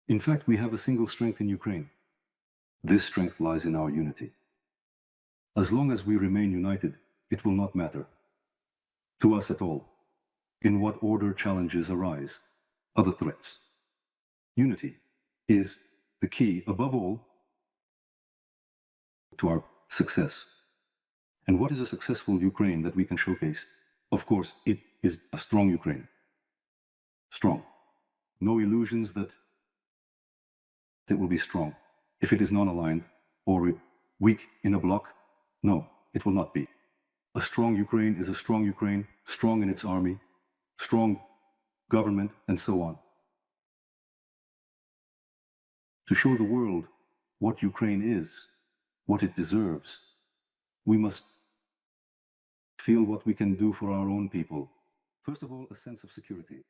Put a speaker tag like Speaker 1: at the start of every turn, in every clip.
Speaker 1: In fact, we have a single strength in Ukraine. This strength lies in our unity. As long as we remain united, it will not matter to us at all in what order challenges arise, other threats. Unity is the key, above all, to our success. And what is a successful Ukraine that we can showcase? Of course, it is a strong Ukraine. Strong. No illusions that it will be strong. If it is non-aligned or weak in a bloc, no, it will not be. A strong Ukraine is a strong Ukraine, strong in its army, strong government, and so on. To show the world what Ukraine is, what it deserves, we must feel what we can do for our own people. First of all, a sense of security,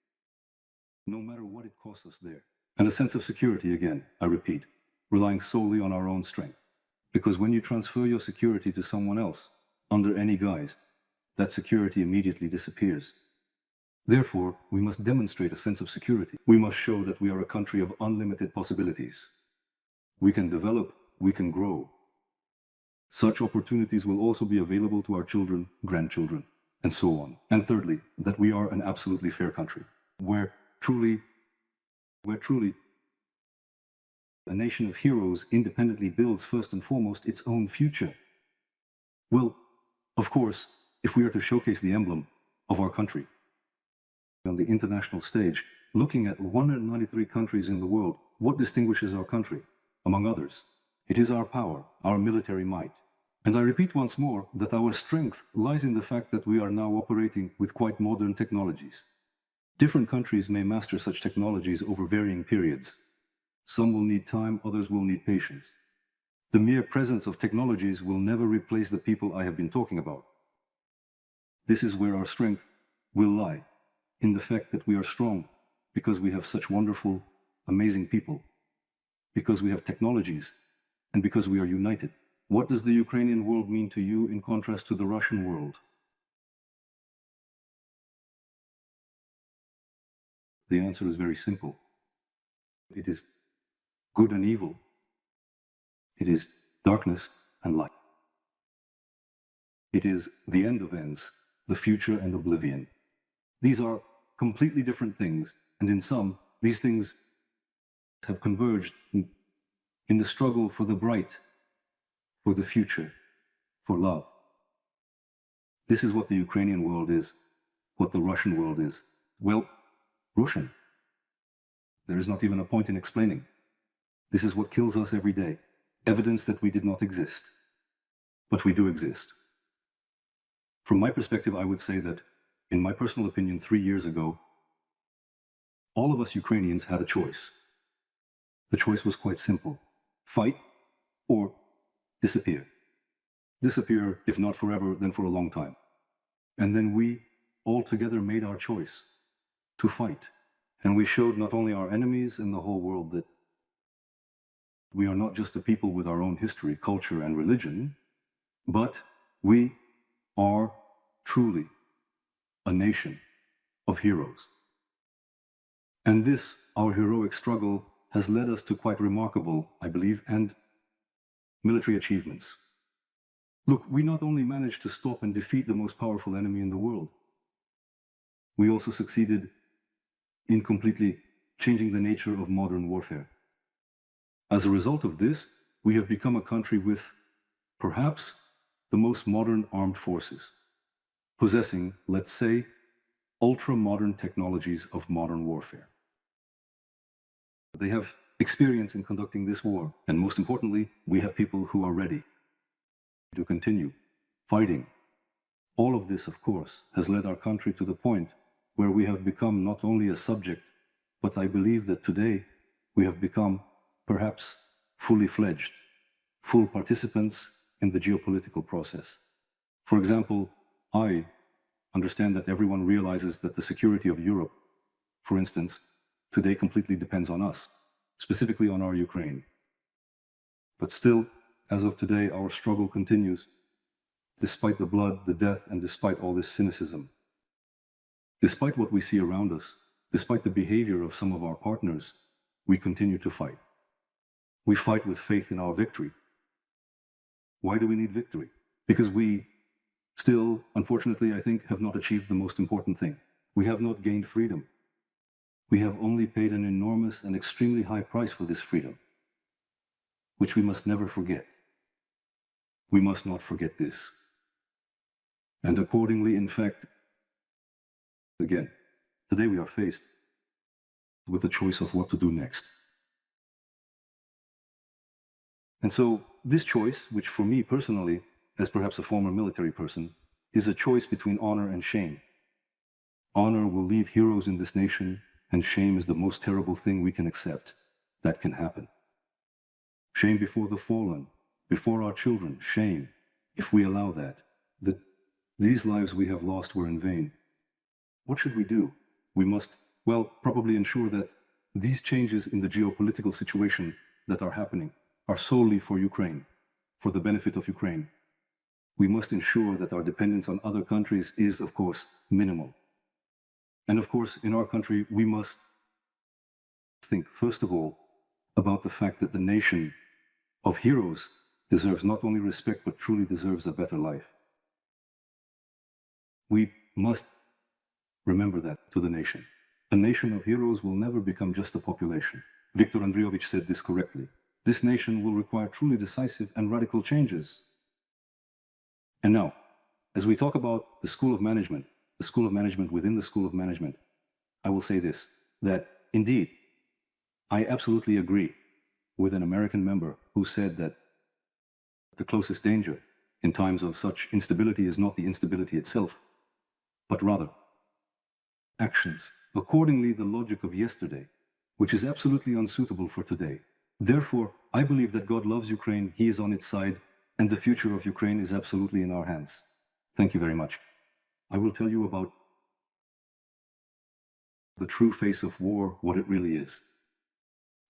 Speaker 1: no matter what it costs us there. And a sense of security, again, I repeat, relying solely on our own strength. Because when you transfer your security to someone else, under any guise, that security immediately disappears. Therefore, we must demonstrate a sense of security. We must show that we are a country of unlimited possibilities. We can develop, we can grow. Such opportunities will also be available to our children, grandchildren, and so on. And thirdly, that we are an absolutely fair country, where truly a nation of heroes independently builds first and foremost its own future. Well, of course, if we are to showcase the emblem of our country on the international stage, looking at 193 countries in the world, what distinguishes our country, among others? It is our power, our military might. And I repeat once more that our strength lies in the fact that we are now operating with quite modern technologies. Different countries may master such technologies over varying periods. Some will need time, others will need patience. The mere presence of technologies will never replace the people I have been talking about. This is where our strength will lie, in the fact that we are strong because we have such wonderful, amazing people, because we have technologies, and because we are united. What does the Ukrainian world mean to you in contrast to the Russian world? The answer is very simple. It is good and evil. It is darkness and light. It is the end of ends, the future and oblivion. These are completely different things, and in some, these things have converged in the struggle for the bright, for the future, for love. This is what the Ukrainian world is, what the Russian world is. Well, Russian. There is not even a point in explaining. This is what kills us every day. Evidence that we did not exist. But we do exist. From my perspective, I would say that, in my personal opinion, 3 years ago, all of us Ukrainians had a choice. The choice was quite simple. Fight or disappear. Disappear, if not forever, then for a long time. And then we all together made our choice to fight. And we showed not only our enemies and the whole world that we are not just a people with our own history, culture, and religion, but we are truly a nation of heroes. And this, our heroic struggle, has led us to quite remarkable, I believe, and military achievements. Look, we not only managed to stop and defeat the most powerful enemy in the world, we also succeeded in completely changing the nature of modern warfare. As a result of this, we have become a country with, perhaps, the most modern armed forces, possessing, let's say, ultra-modern technologies of modern warfare. They have experience in conducting this war, and most importantly, we have people who are ready to continue fighting. All of this, of course, has led our country to the point where we have become not only a subject, but I believe that today we have become perhaps fully fledged, full participants in the geopolitical process. For example, I understand that everyone realizes that the security of Europe, for instance, today completely depends on us, specifically on our Ukraine. But still, as of today, our struggle continues, despite the blood, the death, and despite all this cynicism. Despite what we see around us, despite the behavior of some of our partners, we continue to fight. We fight with faith in our victory. Why do we need victory? Because we still, unfortunately, I think, have not achieved the most important thing. We have not gained freedom. We have only paid an enormous and extremely high price for this freedom, which we must never forget. We must not forget this. And accordingly, in fact, again, today we are faced with the choice of what to do next. And so this choice, which for me personally, as perhaps a former military person, is a choice between honor and shame. Honor will leave heroes in this nation, and shame is the most terrible thing we can accept. That can happen. Shame before the fallen, before our children, shame, if we allow that these lives we have lost were in vain. What should we do? We must, well, probably ensure that these changes in the geopolitical situation that are happening are solely for Ukraine, for the benefit of Ukraine. We must ensure that our dependence on other countries is, of course, minimal. And of course, in our country, we must think, first of all, about the fact that the nation of heroes deserves not only respect, but truly deserves a better life. We must remember that to the nation. A nation of heroes will never become just a population. Viktor Andreevich said this correctly. This nation will require truly decisive and radical changes. And now, as we talk about the School of Management within the School of Management, I will say this, that indeed, I absolutely agree with an American member who said that the closest danger in times of such instability is not the instability itself, but rather actions. Accordingly, the logic of yesterday, which is absolutely unsuitable for today. Therefore, I believe that God loves Ukraine, He is on its side, and the future of Ukraine is absolutely in our hands. Thank you very much. I will tell you about the true face of war, what it really is.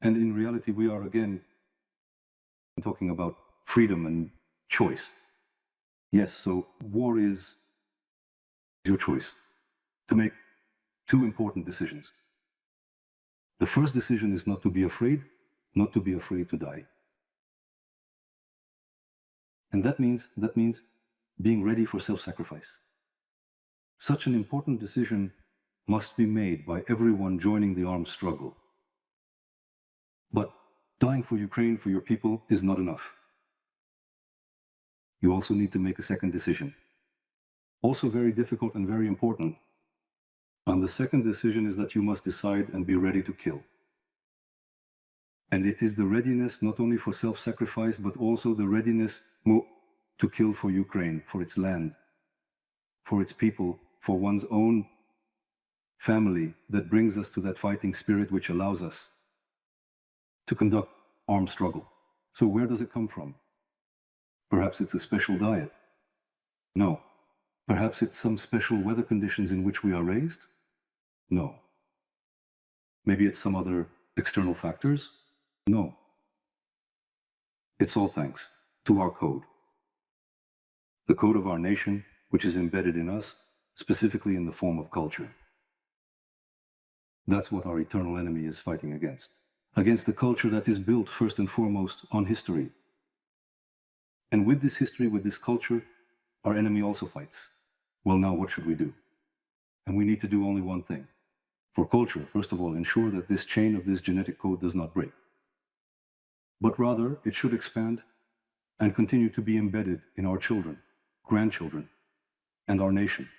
Speaker 1: And in reality, we are again talking about freedom and choice. Yes, so war is your choice to make two important decisions. The first decision is not to be afraid to die. And that means being ready for self-sacrifice. Such an important decision must be made by everyone joining the armed struggle. But dying for Ukraine, for your people, is not enough. You also need to make a second decision. Also very difficult and very important. And the second decision is that you must decide and be ready to kill. And it is the readiness not only for self-sacrifice, but also the readiness to kill for Ukraine, for its land, for its people, for one's own family, that brings us to that fighting spirit which allows us to conduct armed struggle. So where does it come from? Perhaps it's a special diet. No. Perhaps it's some special weather conditions in which we are raised? No. Maybe it's some other external factors? No. It's all thanks to our code. The code of our nation, which is embedded in us, specifically in the form of culture. That's what our eternal enemy is fighting against. Against the culture that is built first and foremost on history. And with this history, with this culture, our enemy also fights. Well, now what should we do? And we need to do only one thing. For culture, first of all, ensure that this chain of this genetic code does not break. But rather, it should expand and continue to be embedded in our children, grandchildren, and our nation.